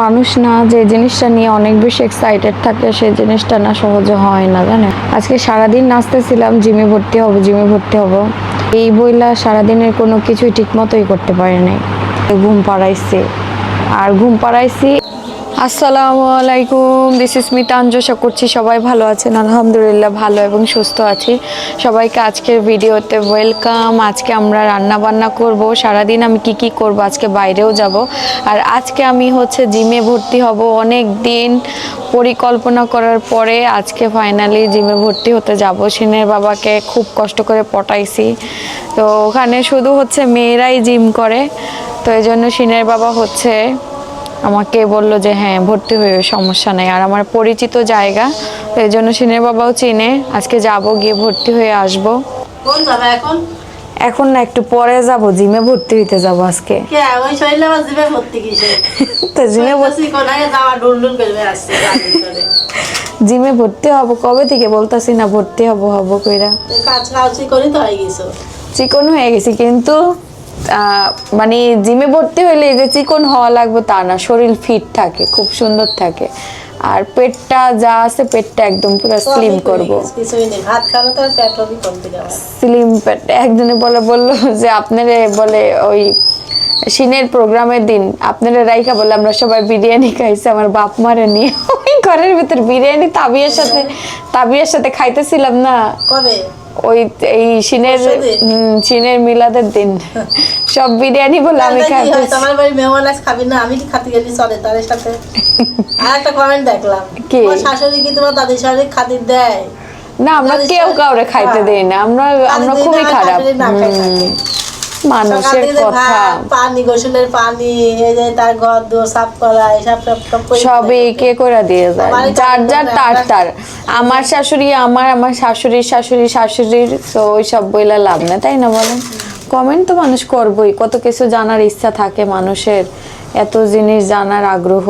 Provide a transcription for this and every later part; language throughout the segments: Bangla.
মানুষ না যে জিনিসটা নিয়ে অনেক বেশি এক্সাইটেড থাকে সেই জিনিসটা না সহজে হয় না, জানেন। আজকে সারাদিন নাচতেছিলাম জিমে ভর্তি হব জিমে ভর্তি হব, এই বইলা সারাদিনের কোনো কিছুই ঠিক মতোই করতে পারি নাই। ঘুম পাড়াইছি আর ঘুম পাড়াইছি। আসসালামু আলাইকুম, দিস ইজ মিতাঞ্জু। আশা করছি সবাই ভালো আছেন। আলহামদুলিল্লাহ ভালো এবং সুস্থ আছি। সবাইকে আজকের ভিডিওতে ওয়েলকাম। আজকে আমরা রান্না বান্না করব। সারাদিন আমি কি করব, আজকে বাইরেও যাব। আর আজকে আমি জিমে ভর্তি হব। অনেক দিন পরিকল্পনা করার পরে আজকে ফাইনালি জিমে ভর্তি হতে যাব। সিনের বাবাকে খুব কষ্ট করে পটাইছি, তো ওখানে শুধু মেয়েরাই জিম করে, তো এই জন্য সিনের বাবা আমাকে বললো যে হ্যাঁ ভর্তি হয়ে সমস্যা নেই। আর আমার পরিচিত জায়গা, তো এই জন্য সিনের বাবাও চিনে। আজকে যাব, গিয়ে ভর্তি হয়ে আসবো। কোন যাবে এখন? এখন না, একটু পরে যাব, জিমে ভর্তি হইতে যাব আজকে। কে ওই শৈলে আবার জিমে ভর্তি কিসে? তো জিমে ভর্তি কোন আগে যাওয়া ডুলডুল করবে আসছে গাড়ি করে। জিমে ভর্তি হব কবে থেকে বলতাছি না, ভর্তি হব কইরা। কাজ কাজ করি তো হয়ে গেছো। চিকন হয়ে গেছি, কিন্তু মানে জিমে ভর্তি হইলে যে চিকন হওয়া লাগবে তা না, শরীর ফিট থাকে, খুব সুন্দর থাকে। আর পেটটা যা আছে পেটটা একদম পুরো স্লিম করব। কিছুই নেই, ভাত খাওয়া তো পেট হবে কমতে যাবে। স্লিম পেট। একজনে বললো যে আপনারে বলে ওই সিনের প্রোগ্রামের দিন আপনারা রাইখা বলে আমরা সবাই বিরিয়ানি খাইছি আমার বাপ মারে নিয়ে। ওই ঘরের ভিতর বিরিয়ানি তাবিয়ার সাথে খাইতেছিলাম না কবে, ওই এই সিনের মিলাদের দিন সব বিরিয়ানি বলে আমি খাইতেছি। আমার বাড়ি মেহমান আজ খাবি না, আমি কি খাতে গেলি চলে তাদের সাথে। আর একটা কমেন্ট দেখলাম, তোমার শাশুড়ি কি তোমার দাদির সাথে খাতির দেয়? না, আমরা কেউ কাউরে খাইতে দেই না, আমরা খুবই খারাপ মানুষের কথা। পানি, গোসলের পানি, এই যে তার ঘর দোর সাফ করা, এসব সবই কে করে দিয়ে যায়, যার তার। আমার শাশুড়ি আমার শাশুড়ির তো ওই সব বইলা লাভ না, তাই না বলেন? কমেন্ট তো মানুষ করবই, কত কিছু জানার ইচ্ছা থাকে মানুষের, এত জিনিস জানার আগ্রহ।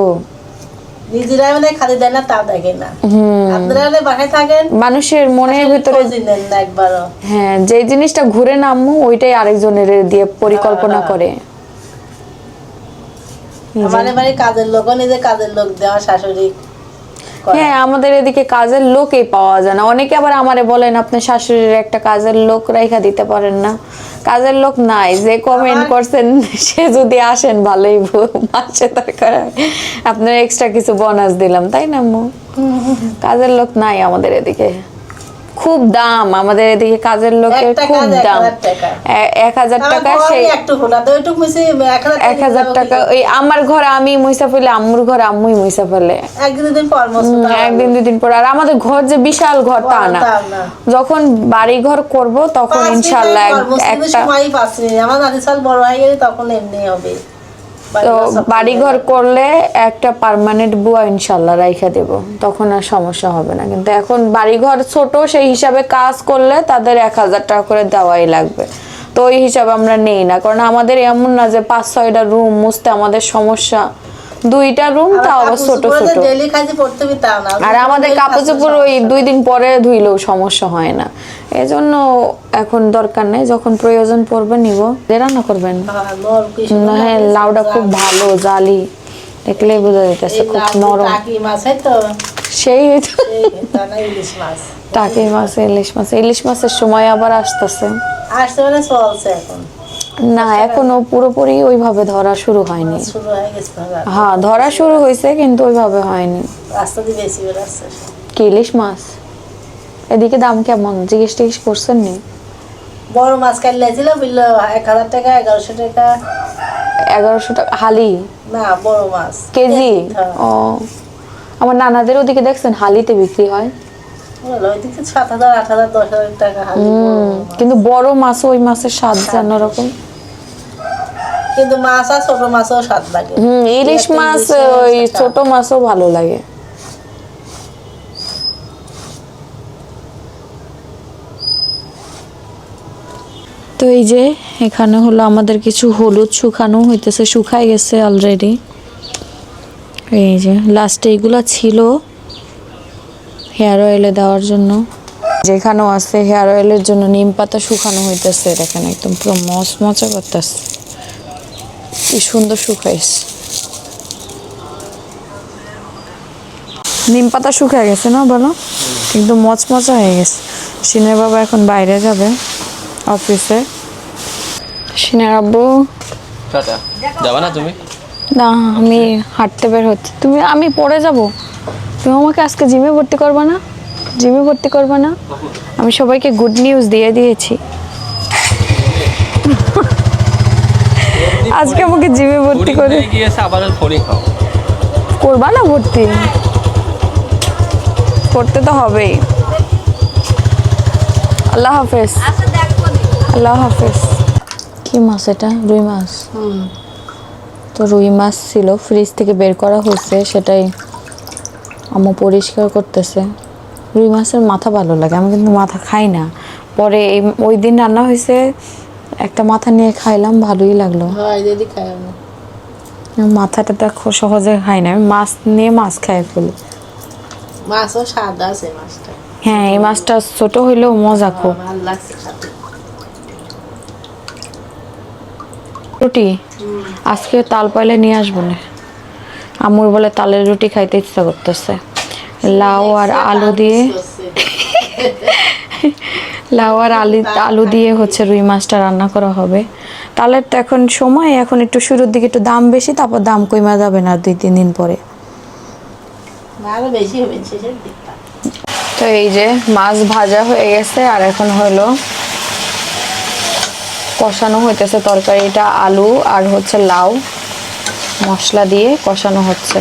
নিজেরা মানে খালি দেয় না তাও দেখে না। আপনারা বাসায় থাকেন, মানুষের মনের ভিতরে একবারও হ্যাঁ যে জিনিসটা ঘুরে নামু ওইটাই আরেকজনের দিয়ে পরিকল্পনা করে। আমাদের বাড়ি কাজের লোক, নিজে কাজের লোক দেওয়া শাশুড়ি। হ্যাঁ, আমাদের এদিকে কাজের লোকই পাওয়া যায় না। অনেকে আবার আমারে বলেন আপনি শাশুড়ির একটা কাজের লোক রাইখা দিতে পারেন না। কাজের লোক নাই, যে কমেন্ট করছেন সে যদি আসেন ভালোই, মাসে দরকার আপনার এক্সট্রা কিছু বোনাস দিলাম, তাই না আম্মু? কাজের লোক নাই আমাদের এদিকে, খুব দাম আমাদের এদিকে কাজের লোকের, খুব দাম। 1000 টাকা, সেই 1000 টাকা। ওই আমার ঘর আমি মুইসা ফেলে, আম্মুর ঘর আম্মুই মুইসা ফেলে একদিন দুদিন পর। আর আমাদের ঘর যে বিশাল ঘর তা না, যখন বাড়ি ঘর করব তখন ইনশাআল্লাহ একটা আমার দাদি সাল বড় হয়ে গেলে তখন এমনি হবে। তো বাড়ি ঘর করলে একটা পার্মানেন্ট বুয়া ইনশাল্লাহ রাইখা দেব, তখন আর সমস্যা হবে না। কিন্তু এখন বাড়ি ঘর ছোট, সেই হিসাবে কাজ করলে তাদের 1000 টাকা করে দেওয়াই লাগবে। তো ওই হিসাবে আমরা নেই না, কারণ আমাদের এমন না যে 5-6টা রুম মুছতে আমাদের সমস্যা, 2টা রুম, তাও আবার ছোট ছোট। আর আমাদের কাপড় চোপড় ওই 2 দিন পরে ধুইলেও সমস্যা হয় না। এজন্য এখন দরকার নেই, যখন প্রয়োজন পড়বে নিব। রান্না করবেন? হ্যাঁ, লাউটা খুব ভালো, জালি দেখলেই বোঝা যাইতেছে, খুব নরম। সেই টাকি মাছ, ইলিশ মাছের সময় আবার আসতেছে। না, এখনো পুরোপুরি ওইভাবে ধরা শুরু হয়নি। হ্যাঁ, ধরা শুরু হয়েছে কিন্তু ওইভাবে হয়নি। কি ইলিশ মাছ এদিকে দাম কেমন জিজ্ঞেস করছেন নি? বড় মাছ কাটলেছিল 1000 টাকা, 1100 টাকা। 1100 টাকা হালি? না, বড় মাছ কেজি। ও, আমার নানাদের ওদিকে দেখছেন হালিতে বিক্রি হয়। ওইদিকে 7000, 8000, 10000 টাকা হালি। কিন্তু বড় মাছ, ওই মাছের স্বাদ অন্যরকম। কিন্তু মাছ আর ছোট মাছও স্বাদ লাগে। ইলিশ মাছ ওই ছোট মাছও ভালো লাগে। তো এই যে এখানে হলো আমাদের কিছু হলুদ শুকানো হইতেছে, শুকাই গেছে অলরেডি। এই যে লাস্টে এগুলা ছিল হেয়ার অয়েলে দেওয়ার জন্য, যেখানেও আছে হেয়ার অয়েলের জন্য নিম পাতা শুকানো হইতেছে। দেখেন একদম পুরো মচমচা করতেছে, কি সুন্দর শুকাইছে। নিম পাতা শুকিয়ে গেছে না বলো, একদম মচমচা হয়ে গেছে। সিনের বাবা এখন বাইরে যাবে অফিসে। সিনের আব্বু টাটা। যাবা না তুমি? না, আমি হাঁটতে বের হচ্ছি। আমি পরে যাব। তুমি আমাকে আজকে জিমে ভর্তি করবে না? জিমে ভর্তি করবে না? আমি সবাইকে গুড নিউজ দিয়ে দিয়েছি। আজকে আমাকে জিমে ভর্তি করে গিয়েছে, আবার ফোনই খাও। করবা না ভর্তি? করতে তো হবেই। আল্লাহ হাফেজ। আল্লাহ হাফেজ। কি মাছ এটা? রুই মাছ। তো রুই মাছ ছিল, ফ্রিজ থেকে বের করা হয়েছে, সেটাই আম্মু পরিষ্কার করতেছে। রুই মাছের মাথা ভালো লাগে, আমি কিন্তু মাথা খাই না। পরে ওই দিন রান্না হয়েছে, একটা মাথা নিয়ে খাইলাম, ভালোই লাগলো। মাথাটা তো সহজে খাই না, আমি মাছ নিয়ে মাছ খাই ফেলি। মাছও স্বাদ আছে মাছটা। হ্যাঁ, এই মাছটা ছোট হইলেও মজা খুব। ভালো লাগছে খেতে। রুটি আজকে তাল পাইলে নিয়ে আসবো না। আম্মুর বলে তালের রুটি খাইতে ইচ্ছা করতেছে। লাউ আর আলু দিয়ে আলু দিয়ে হচ্ছে রুই মাছটা রান্না করা হবে। তালের তো এখন সময়, এখন একটু শুরুর দিকে একটু দাম বেশি, তারপর দাম কমে যাবে না 2-3 দিন পরে। আরো বেশি হবে শেষের দিকটা। তো এই যে মাছ ভাজা হয়ে গেছে, আর এখন হলো কষানো হইতেছে তরকারিটা। আলু আর হচ্ছে লাউ মশলা দিয়ে কষানো হচ্ছে।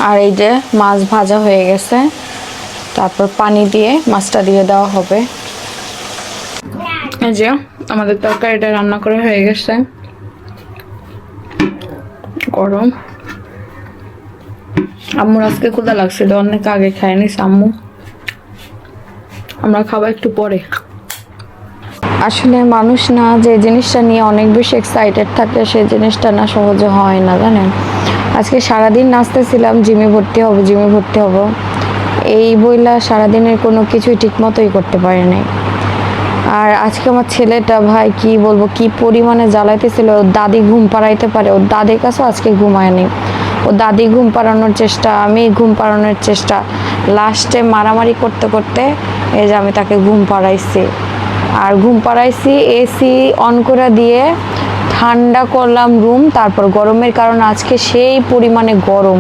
আর এই যে মাছ ভাজা হয়ে গেছে, তারপর পানি দিয়ে মাছটা দিয়ে দেওয়া হবে। এই যে আমাদের তরকারিটা রান্না করা হয়ে গেছে, গরম। আম্মুর আজকে ক্ষুধা লাগছিল, অনেক আগে খায় নিস আম্মু। আমরা খাবো একটু পরে। আসলে মানুষ না যে জিনিসটা নিয়ে অনেক বেশি এক্সাইটেড থাকে, সেই জিনিসটা না সহজে হয় না, জানেন। আজকে সারাদিন নাচতেছিলাম জিমে ভর্তি হব, জিমে ভর্তি হব, এই বইলা সারাদিনের কোনো কিছুই ঠিক মতোই করতে পারি নাই। আর আজকে আমার ছেলেটা, ভাই কি বলবো, কি পরিমাণে জ্বালাইতেছিল। ওর দাদি ঘুম পাড়াইতে পারে, ওর দাদির কাছেও আজকে ঘুমায়নি। ও দাদি ঘুম পাড়ানোর চেষ্টা, আমি ঘুম পাড়ানোর চেষ্টা, লাস্টে মারামারি করতে করতে এই যে আমি তাকে ঘুম পাড়াইছি। আর ঘুম পাড়াইছি, এসি অন করে দিয়ে ঠান্ডা করলাম রুম। তারপর গরমের কারণে আজকে সেই পরিমাণে গরম,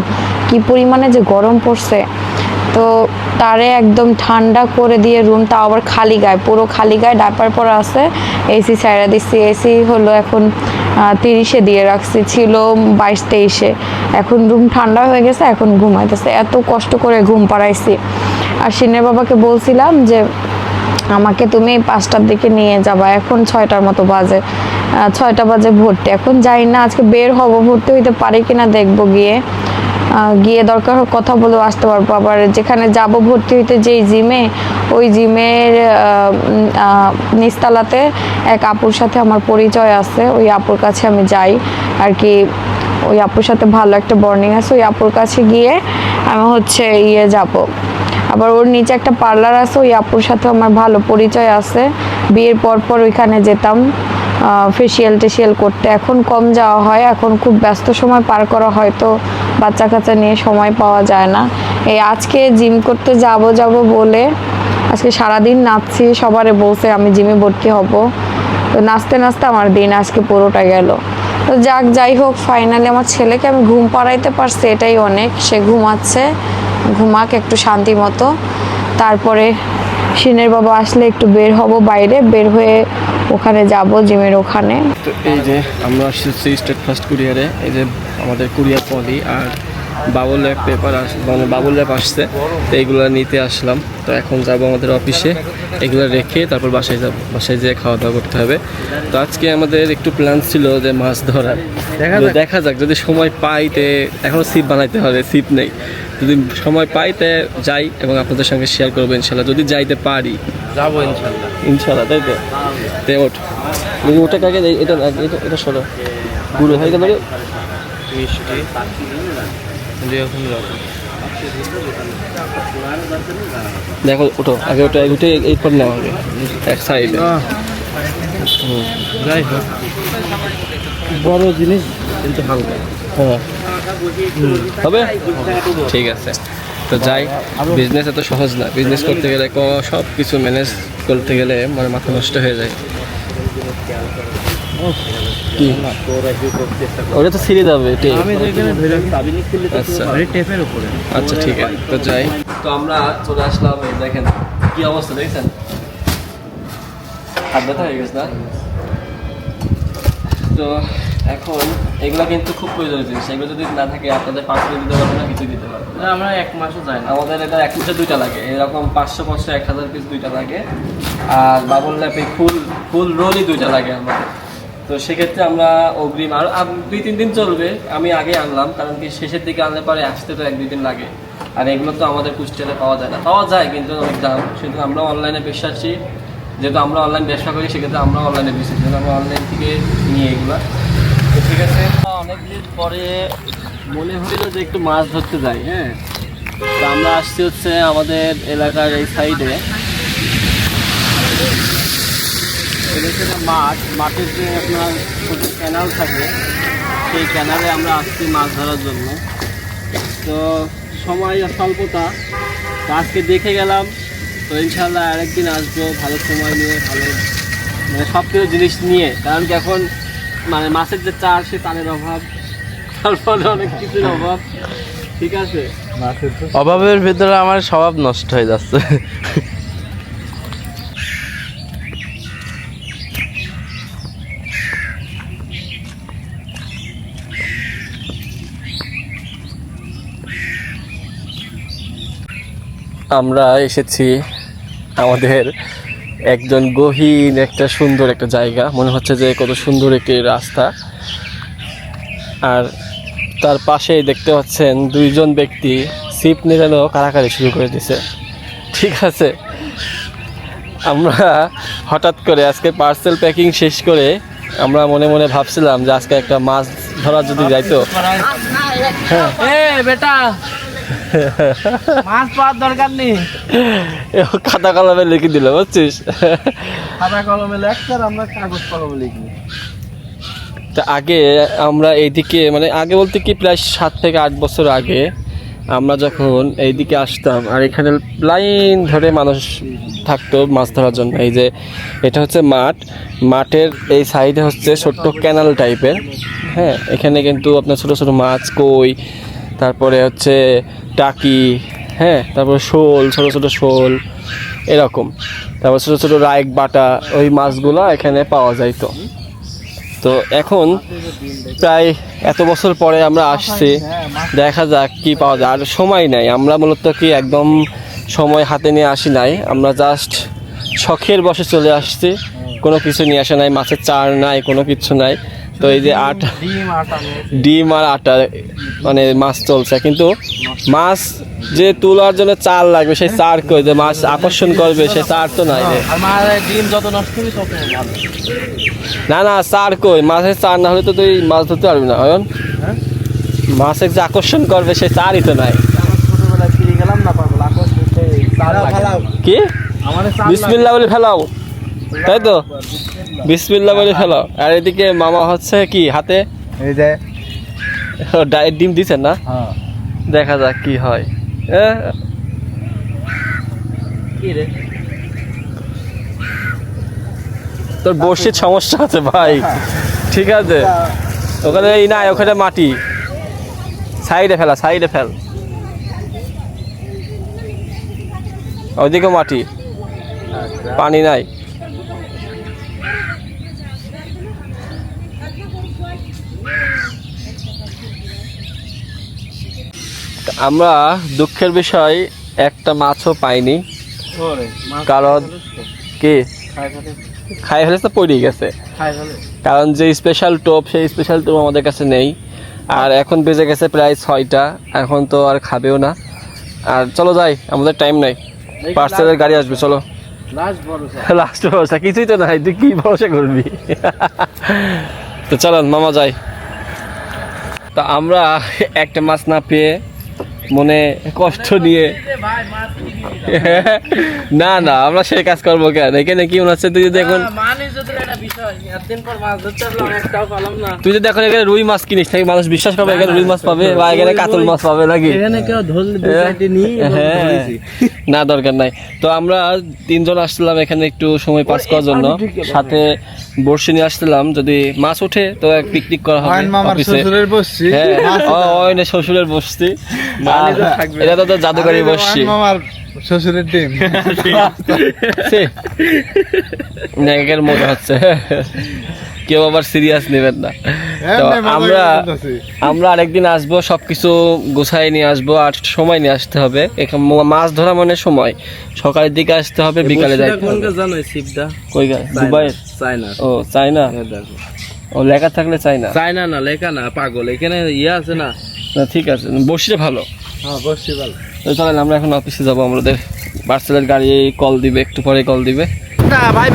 কি পরিমাণে যে গরম পড়ছে, তো তারে একদম ঠান্ডা করে দিয়ে রুম, তাও আবার খালি গায়ে, পুরো খালি গায়ে ডাইপার পরা আছে। এসি ছাইড়া দিচ্ছি, এসি হলো এখন 30-এ দিয়ে রাখছি, ছিল 22-23-এ। এখন রুম ঠান্ডা হয়ে গেছে, এখন ঘুমাইতেছে। এত কষ্ট করে ঘুম পাড়াইছি। আর সিনের বাবাকে বলছিলাম যে আমাকে তুমি 5টার দিকে নিয়ে যাবা, এখন 6টার মতো বাজে, 6টা বাজে ভর্তি। এখন যাই না, আজকে বের হব, ভর্তি হইতে পারি কিনা দেখবো, গিয়ে দরকার কথা বলে আসতে পারবো। আবার যেখানে যাব ভর্তি হইতে, যেই জিমে, ওই জিমের নিচতলাতে এক আপুর সাথে আমার পরিচয় আছে, ওই আপুর কাছে আমি যাই আর কি। ওই আপুর সাথে ভালো একটা বন্ডিং আছে, ওই আপুর কাছে গিয়ে আমি হচ্ছে যাব। আবার ওর নিচে একটা পার্লার আছে, ওই আপুর সাথে আমার ভালো পরিচয় আছে। বিয়ের পর ওইখানে যেতাম ফেসিয়াল টেসিয়াল করতে। এখন কম যাওয়া হয়, এখন খুব ব্যস্ত সময় পার করা হয়, তো বাচ্চা কাচ্চা নিয়ে সময় পাওয়া যায় না। এই আজকে জিম করতে যাব বলে আজকে সারাদিন নাচছি, সবারে বলছে আমি জিমে ভর্তি হব। তো নাচতে নাচতে আমার দিন আজকে পুরোটা গেল। তো যাই হোক, ফাইনালি আমার ছেলেকে আমি ঘুম পাড়াইতে পারছি, এটাই অনেক। সে ঘুমাচ্ছে, ঘুমাক একটু শান্তি মতো। তারপরে সিনের বাবা আসলে একটু বের হব বাইরে, বের হয়ে ওখানে যাব জিমের ওখানে। তো এই যে আমরা আসছি স্টেট ফার্স্ট কুরিয়ারে, এই যে আমাদের কুরিয়ার পলি আর বাবুল ল্যাব পেপার মানে বাবুল ল্যাব আসছে, তো এইগুলো নিতে আসলাম। তো এখন যাব আমাদের অফিসে, এগুলো রেখে তারপর বাসায় যাব, বাসায় যেয়ে খাওয়া দাওয়া করতে হবে। তো আজকে আমাদের একটু প্ল্যান ছিল যে মাছ ধরার, দেখা যাক যদি সময় পাই। তো এখনও সিপ বানাইতে হবে, সিপ নেই। তো যদি সময় পাই তে যাই এবং আপনাদের সঙ্গে শেয়ার করবো ইনশাল্লাহ, যদি যাইতে পারি যাবো ইনশাল্লাহ। ইনশাল্লাহ, তাই তো? তে ওঠ দেখি ওটা কাকে এটা এটা এটা সরো গুঁড়ো হয়ে গেল রে। মিষ্টি এখন দেখো ওঠো আগে, ওটা উঠে এরপর নাও আগে এক সাইডে। যাই হোক, বড় জিনিস কিন্তু হালকা। হ্যাঁ হবে, ঠিক আছে। তো যাই, বিজনেস এত সহজ না, বিজনেস করতে গেলে সব কিছু ম্যানেজ করতে গেলে মানে মাথা নষ্ট হয়ে যায়। কি ওটা তো ছিঁড়ে যাবে টেপ। আচ্ছা টেপের উপরে। আচ্ছা ঠিক আছে, তো যাই। তো আমরা চলে আসলাম, এই দেখেন কি অবস্থা, দেখছেন হাত ব্যথা হয়ে গেছে না? তো এখন এগুলো কিন্তু খুব প্রয়োজনীয় জিনিস, এগুলো যদি না থাকে আপনাদের 5 পিস দিতে পারবো না, কিছু দিতে পারবো না। আমরা 1 মাসও যাই না, আমাদের এটা 1 মাসে 2টা লাগে, এরকম 500 1000 পিস 2টা লাগে। আর বাবুল ল্যাপে ফুল রোলই 2টা লাগে আমাদের। তো সেক্ষেত্রে আমরা অগ্রিম আর 2-3 দিন চলবে, আমি আগে আনলাম, কারণ কি শেষের দিকে আনলে পরে আসতে তো 1-2 দিন লাগে। আর এগুলো তো আমাদের কুষ্টিয়াতে পাওয়া যায় না, পাওয়া যায় কিন্তু অনেক দাম। সেহেতু আমরা অনলাইনে বিশ্বাসী, যেহেতু আমরা অনলাইন ব্যবসা করি সেক্ষেত্রে আমরা অনলাইনে বিশ্বাসী, যেহেতু আমরা অনলাইন থেকে নিয়ে এগুলো। তো ঠিক আছে, অনেকদিন পরে মনে হলো যে একটু মাছ ধরতে যাই। হ্যাঁ, তো আমরা আসছি হচ্ছে আমাদের এলাকার এই সাইডে, মাঠের যে আপনার ক্যানাল থাকে সেই ক্যানালে আমরা আসছি মাছ ধরার জন্য। তো সময় স্বল্পতা, তো আজকে দেখে গেলাম। তো ইনশাল্লাহ আরেকদিন আসবো ভালো সময় নিয়ে, ভালো মানে সব কিছু জিনিস নিয়ে, কারণ কি এখন মানে মাছের যে চার সে চালের অভাব, তারপরে অনেক কিছুর অভাব। ঠিক আছে, অভাবের ভিতরে আমার স্বভাব নষ্ট হয়ে যাচ্ছে। আমরা এসেছি আমাদের একজন গহীন একটা সুন্দর একটা জায়গা, মনে হচ্ছে যে কত সুন্দর একটি রাস্তা। আর তার পাশেই দেখতে পাচ্ছেন 2জন ব্যক্তি ছিপ নিয়ে কারাকারি শুরু করে দিছে। ঠিক আছে, আমরা হঠাৎ করে আজকে পার্সেল প্যাকিং শেষ করে আমরা মনে মনে ভাবছিলাম যে আজকে একটা মাছ ধরা যদি যাইতো। বেটা মাছ পাওয়ার দরকার নেই, খাতা কলমে লিখে দিল, বুঝছিস? খাতা কলমে লেখা, আমরা কাগজ কলমে লিখি। তা আগে আমরা এইদিকে মানে আগে বলতে কি প্রায় 7 থেকে 8 বছর আগে আমরা যখন এইদিকে আসতাম, আর এখানে লাইন ধরে মানুষ থাকতো মাছ ধরার জন্য। এই যে এটা হচ্ছে মাঠের এই সাইডে হচ্ছে ছোট্ট ক্যানাল টাইপের। হ্যাঁ, এখানে কিন্তু আপনার ছোটো ছোটো মাছ, কই, তারপরে হচ্ছে টাকি, হ্যাঁ, তারপরে শোল, ছোটো ছোটো শোল এরকম, তারপর ছোটো ছোটো রাইক বাটা, ওই মাছগুলো এখানে পাওয়া যাইতো। তো এখন প্রায় এত বছর পরে আমরা আসছি, দেখা যাক কি পাওয়া যায়। আর সময় নাই, আমরা মূলত কি একদম সময় হাতে নিয়ে আসি নাই, আমরা জাস্ট শখের বসে চলে আসছি, কোনো কিছু নিয়ে আসা নাই, মাছের চার নাই, কোনো কিছু নাই। তো এই যে ডিম আর আটা মানে মাছ চলছে, কিন্তু মাছ যে তোলার জন্য চার লাগবে, সেই চার কই, যে মাছ আকর্ষণ করবে সেই চার তো নাই রে। ডিম যত নষ্ট হবে তত ভালো। না চার কই, মাছের চার না হলে তো তুই মাছ ধরতে পারবি না। অয়ন, মাছের যে আকর্ষণ করবে সেই চারই তো নাই। ছোটবেলায় ফিরে গেলাম না, পাগল কি বিসমিল্লাহ বলে ফেলাও, তাই তো? বিসমিল্লাহ বলে ফেলাও। আর এদিকে মামা হচ্ছে কি হাতে এই যে ডায়েট ডিম দিচ্ছেন না, দেখা যাক কি হয়। কি রে, তোর বর্ষির সমস্যা আছে ভাই, ঠিক আছে? ওখানে এই নাই, ওখানে মাটি, সাইডে ফেল, ওইদিকে মাটি, পানি নাই। আমরা দুঃখের বিষয় একটা মাছও পাইনি, কারণ কি খাই ফেলে তো পড়ে গেছে, কারণ যে স্পেশাল টোপ সেই স্পেশাল টোপ আমাদের কাছে নেই। আর এখন বেজে গেছে প্রায় 6টা, এখন তো আর খাবেও না। আর চলো যাই, আমাদের টাইম নাই, পার্সেলের গাড়ি আসবে, চলো। লাস্ট ভরসা কিছুই তো নাই, তুই কি ভরসা করবি? তো চলো মামা যাই। তা আমরা একটা মাছ না পেয়ে মনে কষ্ট নিয়ে না না আমরা সেই কাজ করবো কেন? এখানে কি মনে হচ্ছে তুই যদি এখন তুই যদি এখন এখানে রুই মাছ কিনিস নাকি মানুষ বিশ্বাস করবে এখানে রুই মাছ পাবে বা এখানে কাতল মাছ পাবে নাকি? না দরকার নাই। তো আমরা 3 জন আসছিলাম এখানে একটু সময় পাস করার জন্য, সাথে বড়শি নিয়ে আসছিলাম, যদি মাছ ওঠে তো এক পিকনিক করা হবে অফিসে। হ্যাঁ শ্বশুরের বসছি, এটা তো জাদুকারি বসছি শ্বশুরের টিম মনে হচ্ছে, কেউ আবার সিরিয়াস নেবেন না। তো আমরা আরেকদিন আসবো, সবকিছু গোছায় নিয়ে আসবো, আর সময় নিয়ে আসতে হবে। এখানে মাছ ধরা মানে সময়, সকালের দিকে আসতে হবে, বিকালে যাইতে হবে। কই গা? দুবাই? ও চায়না। ও লেখা থাকলে চায়না, চায়না না লেখা না, পাগল, এখানে ইয়ে আছে না। ঠিক আছে, বসিটা ভালো। হ্যাঁ বসছি ভালো। তো চলেন আমরা এখন অফিসে যাবো, আমাদের পার্সেলের গাড়ি কল দিবে, একটু পরে কল দিবে। ভাই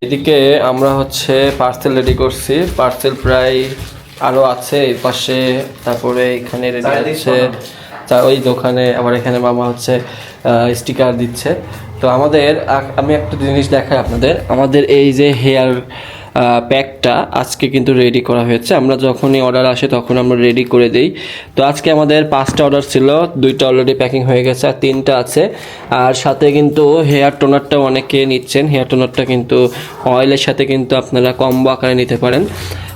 এদিকে আমরা হচ্ছে পার্সেল রেডি করছি, পার্সেল প্রায় আরো আছে এই পাশে, তারপরে এখানে রেডি আছে ওই দোকানে, আবার এখানে মামা হচ্ছে স্টিকার দিচ্ছে। তো আমাদের আমি একটা জিনিস দেখাই আপনাদের, আমাদের এই যে হেয়ার প্যাকটা আজকে কিন্তু রেডি করা হয়েছে। আমরা যখনই অর্ডার আসে তখন আমরা রেডি করে দিই। তো আজকে আমাদের 5টা অর্ডার ছিল, 2টা অলরেডি প্যাকিং হয়ে গেছে, আর 3টা আছে। আর সাথে কিন্তু হেয়ার টোনারটাও অনেকে নিচ্ছেন, হেয়ার টোনারটা কিন্তু অয়েলের সাথে কিন্তু আপনারা কম্বো আকারে নিতে পারেন।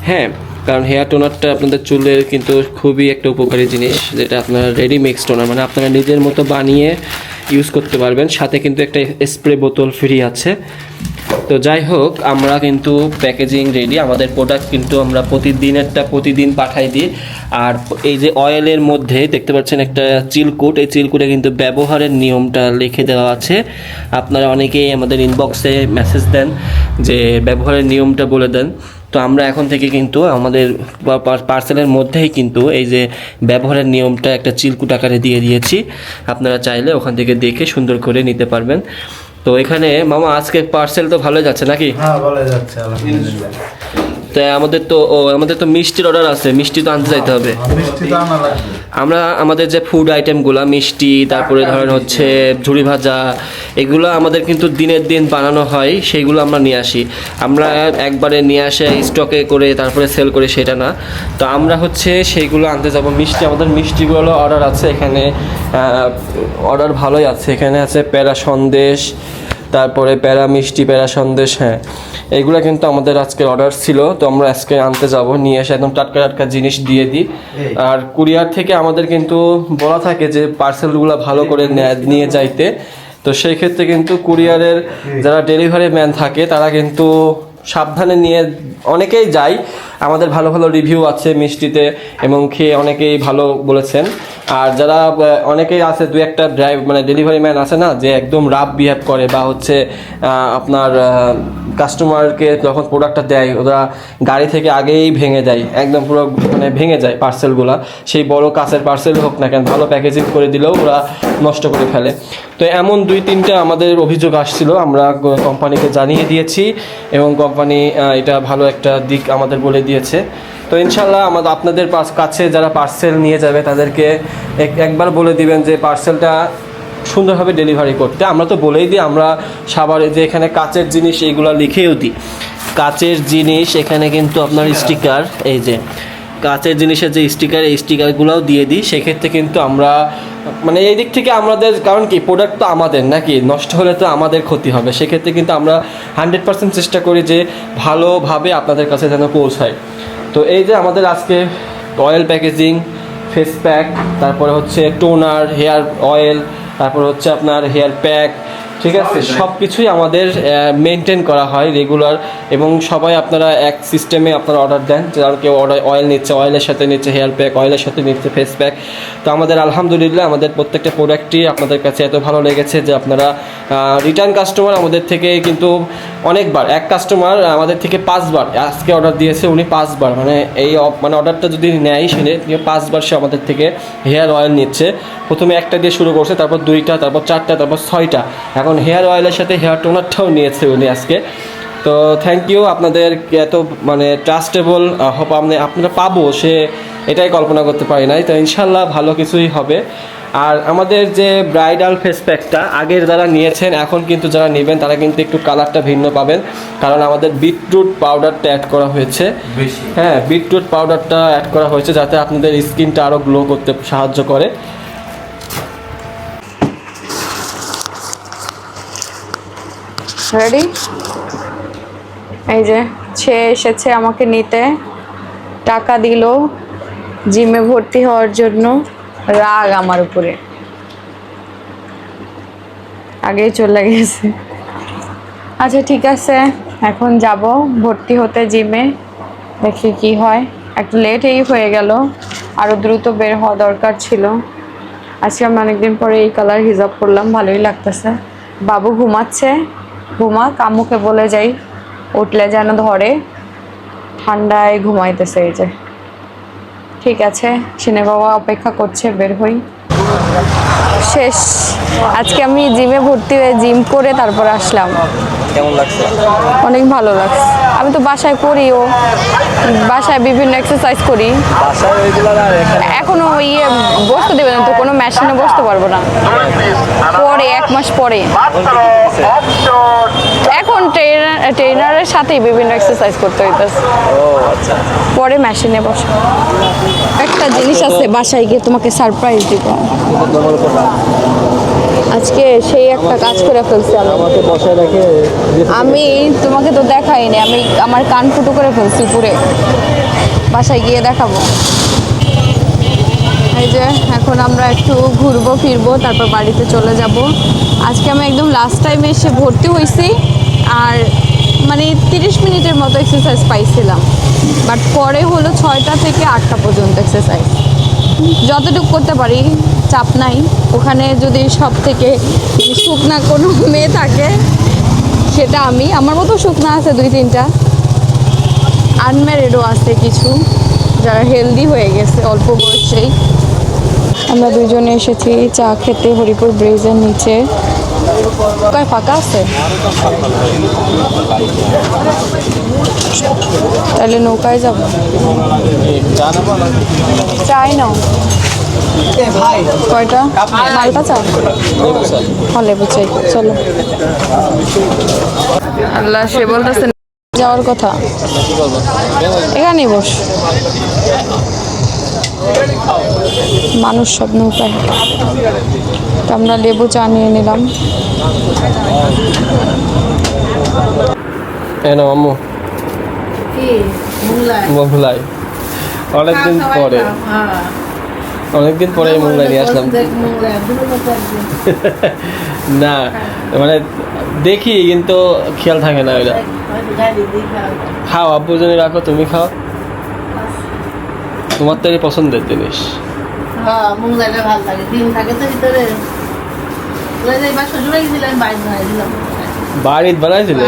হ্যাঁ, কারণ হেয়ার টোনারটা আপনাদের চুলের কিন্তু খুবই একটা উপকারী জিনিস, যেটা আপনারা রেডি মিক্স টোনার, মানে আপনারা নিজের মতো বানিয়ে ইউজ করতে পারবেন। সাথে কিন্তু একটা স্প্রে বোতল ফ্রি আছে। তো যাই হোক, আমরা কিন্তু প্যাকেজিং রেডি, আমাদের প্রোডাক্ট কিন্তু আমরা প্রতিদিন পাঠাই দিই। আর এই যে অয়েলের মধ্যে দেখতে পাচ্ছেন একটা চিলকুট, এই চিলকুটে কিন্তু ব্যবহারের নিয়মটা লিখে দেওয়া আছে। আপনারা অনেকেই আমাদের ইনবক্সে মেসেজ দেন যে ব্যবহারের নিয়মটা বলে দেন। তো আমরা এখন থেকে কিন্তু আমাদের পার্সেলের মধ্যেই কিন্তু এই যে ব্যবহারের নিয়মটা একটা চিলকুট আকারে দিয়ে দিয়েছি, আপনারা চাইলে ওখান থেকে দেখে সুন্দর করে নিতে পারবেন। তো এখানে মামা আজকে পার্সেল তো ভালোই যাচ্ছে নাকি? হ্যাঁ ভালো যাচ্ছে আলহামদুলিল্লাহ। তো আমাদের তো মিষ্টির অর্ডার আছে, মিষ্টি তো আনতে যাইতে হবে। আমরা আমাদের যে ফুড আইটেমগুলো, মিষ্টি, তারপরে ধরেন হচ্ছে ঝুড়ি ভাজা, এগুলো আমাদের কিন্তু দিনের দিন বানানো হয়, সেইগুলো আমরা নিয়ে আসি। আমরা একবারে নিয়ে আসে স্টকে করে তারপরে সেল করি সেটা না। তো আমরা হচ্ছে সেইগুলো আনতে যাব। মিষ্টি, আমাদের মিষ্টিগুলো অর্ডার আছে এখানে, অর্ডার ভালোই আছে। এখানে আছে প্যারা সন্দেশ, তারপরে প্যারা মিষ্টি, প্যারা সন্দেশ, হ্যাঁ এইগুলো কিন্তু আমাদের আজকে অর্ডার ছিল। তো আমরা আজকে আনতে যাব, নিয়ে এসে একদম টাটকা জিনিস দিয়ে দিই। আর কুরিয়ার থেকে আমাদের কিন্তু বলা থাকে যে পার্সেলগুলো ভালো করে নিয়ে যাইতে। তো সেই ক্ষেত্রে কিন্তু কুরিয়ারের যারা ডেলিভারি ম্যান থাকে তারা কিন্তু সাবধানে নিয়ে অনেকেই যায়। আমাদের ভালো ভালো রিভিউ আছে মিষ্টিতে এবং খেয়ে অনেকেই ভালো বলেছেন। আর যারা অনেকেই আছে, 2-একটা ডেলিভারি ম্যান আছে না, যে একদম রাফ বিহেভ করে, বা হচ্ছে আপনার কাস্টমারকে যখন প্রোডাক্টটা দেয় ওরা গাড়ি থেকে আগেই ভেঙে দেয়, একদম পুরো ভেঙে যায় পার্সেলগুলো। সেই বড় কাছের পার্সেল হোক না কেন, ভালো প্যাকেজিং করে দিলেও ওরা নষ্ট করে ফেলে। তো এমন 2-3টা আমাদের অভিযোগ আসছিল, আমরা কোম্পানিকে জানিয়ে দিয়েছি এবং কোম্পানি এটা ভালো একটা দিক আমাদের বলে দিয়েছে। তো ইনশাল্লাহ আপনাদের কাছে যারা পার্সেল নিয়ে যাবে তাদেরকে একবার বলে দিবেন যে পার্সেলটা সুন্দরভাবে ডেলিভারি করতে। আমরা তো বলেই দিই, আমরা সাভারে যে এখানে কাচের জিনিস এইগুলো লিখেও দিই, কাচের জিনিস এখানে কিন্তু আপনার স্টিকার, এই যে কাচের জিনিসের যে স্টিকার, এই স্টিকারগুলোও দিয়ে দিই। সেক্ষেত্রে কিন্তু আমরা এই দিক থেকে আমাদের, কারণ কি প্রোডাক্ট তো আমাদের নাকি, নষ্ট হলে তো আমাদের ক্ষতি হবে। সেক্ষেত্রে কিন্তু আমরা 100% চেষ্টা করি যে ভালোভাবে আপনাদের কাছে যেন পৌঁছায়। তো এই যে আমাদের আজকে অয়েল প্যাকেজিং, ফেস প্যাক, তারপরে হচ্ছে টোনার, হেয়ার অয়েল, তারপর হচ্ছে আপনার হেয়ার প্যাক, ঠিক আছে, সব কিছুই আমাদের মেনটেন করা হয় রেগুলার, এবং সবাই আপনারা এক সিস্টেমে আপনারা অর্ডার দেন। যারা কেউ অয়েল নিচ্ছে, অয়েলের সাথে নিচ্ছে হেয়ার প্যাক, অয়েলের সাথে নিচ্ছে ফেস প্যাক। তো আমাদের আলহামদুলিল্লাহ আমাদের প্রত্যেকটা প্রোডাক্টই আপনাদের কাছে এত ভালো লেগেছে যে আপনারা রিটার্ন কাস্টমার আমাদের থেকে কিন্তু অনেকবার, এক কাস্টমার আমাদের থেকে 5 বার আজকে অর্ডার দিয়েছে, উনি 5 বার মানে মানে অর্ডারটা যদি নেয় সে 5 বার সে আমাদের থেকে হেয়ার অয়েল নিচ্ছে। প্রথমে একটা দিয়ে শুরু করছে, তারপর 2টা, তারপর 4টা, তারপর 6টা, এখন হেয়ার অয়েলের সাথে হেয়ার টোনারটাও নিয়েছে উনি আজকে। তো থ্যাংক ইউ আপনাদের, এত মানে ট্রাস্টেবল হোপ আপনারা পাবো সে এটাই কল্পনা করতে পারি নাই। তো ইনশাল্লাহ ভালো কিছুই হবে। আর আমাদের যে ব্রাইডাল ফেস প্যাকটা আগের যারা নিয়েছেন, এখন কিন্তু যারা নেবেন তারা কিন্তু একটু কালারটা ভিন্ন পাবেন, কারণ আমাদের বিটরুট পাউডারটা অ্যাড করা হয়েছে। হ্যাঁ, বিটরুট পাউডারটা অ্যাড করা হয়েছে যাতে আপনাদের স্কিনটা আরও গ্লো করতে সাহায্য করে। রেডি? এই যে সে এসেছে আমাকে নিতে, টাকা দিল জিমে ভর্তি হওয়ার জন্য। রাগ আমার উপরে, আগেই চলে গেছে। আচ্ছা ঠিক আছে, এখন যাব ভর্তি হতে জিমে, দেখি কি হয়। একটু লেটই হয়ে গেল, আরও দ্রুত বের হওয়া দরকার ছিল। আজকে আমি অনেকদিন পরে এই কালার হিজাব করলাম, ভালোই লাগতেছে। বাবু ঘুমাচ্ছে, ঘুমাক, আম্মুকে বলে যাই উঠলে যেন ধরে, ঠান্ডায় ঘুমাইতেছে। এই যে ঠিক আছে, সিনে বাবা অপেক্ষা করছে, বের হই। শেষ, আজকে আমি জিমে ভর্তি হয়ে জিম করে তারপর আসলাম। কেমন লাগছে? অনেক ভালো লাগছে। আমি তো বাসায় করিও, বাসায় বিভিন্ন এক্সারসাইজ করি। এখনো বসতে দেবে না তো, কোনো মেশিনে বসতে পারবো না, পরে 1 মাস পরে। এখন ট্রেনারের সাথেই বিভিন্ন এক্সারসাইজ করতে হইতেছে, পরে মেশিনে বসে। একটা জিনিস আছে, বাসায় গিয়ে তোমাকে সারপ্রাইজ দিব। আজকে সেই একটা কাজ করে ফেলছি আমি তোমাকে তো দেখাইনি, আমি আমার কান ফুটো করে ফেলছি পুরে, বাসায় গিয়ে দেখাবো। এই যে এখন আমরা একটু ঘুরবো ফিরবো, তারপর বাড়িতে চলে যাব। আজকে আমি একদম লাস্ট টাইমে এসে ভর্তি হয়েছি, আর মানে 30 মিনিটের মতো এক্সারসাইজ পাইছিলাম, বাট পরে হলো 6টা থেকে 8টা পর্যন্ত এক্সারসাইজ। যতটুকু করতে পারি, চাপ নাই। ওখানে যদি সব থেকে শুকনা কোনো মেয়ে থাকে সেটা আমি, আমার মতো শুকনা আছে 2-3টা, আনম্যারিডও আছে কিছু যারা হেলদি হয়ে গেছে অল্প বয়সেই। আমরা দুজনে এসেছি চা খেতে হরিপুর ব্রিজের নিচে। কয় ফাঁকা আছে? তাহলে নৌকায় যাব। চাই না কয়টা? মালটা চা, লেবু চাই। চলো। আল্লাহ, সে বলতেছে যাওয়ার কথা, এখানেই বস। মানুষ সব নৌকায়। তো আমরা লেবু চা নিয়ে নিলাম। আম্মু মোগলাই অনেকদিন পরে, অনেকদিন পরে মোগলাই নিয়ে আসলাম। না মানে দেখি, কিন্তু খেয়াল থাকে না ওইটা। খাও, আব্বু জন্য রাখো, তুমি খাও, তোমার তো পছন্দের জিনিস। বাড়িতে বানাইছিলে?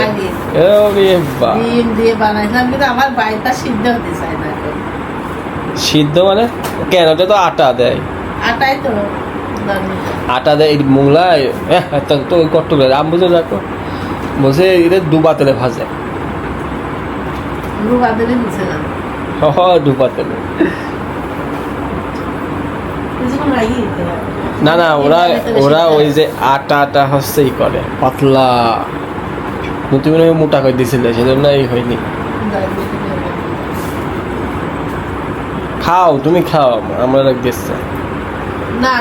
সিদ্ধ মানে কেন? ওটা তো আটা দেয়, আটা দেয় মোগলাই। তো কষ্ট করে আম বুঝে রাখো, বসে এটা ডুবা তেলে ভাজে। ডুবা তেলে না না, ওরা ওই যে আটা হচ্ছে ই করে পাতলা, তুমি মোটা করে দিছিলে, সেজন্য এই হয়নি। খাও, তুমি খাও, আমরা রাখ দিচ্ছে না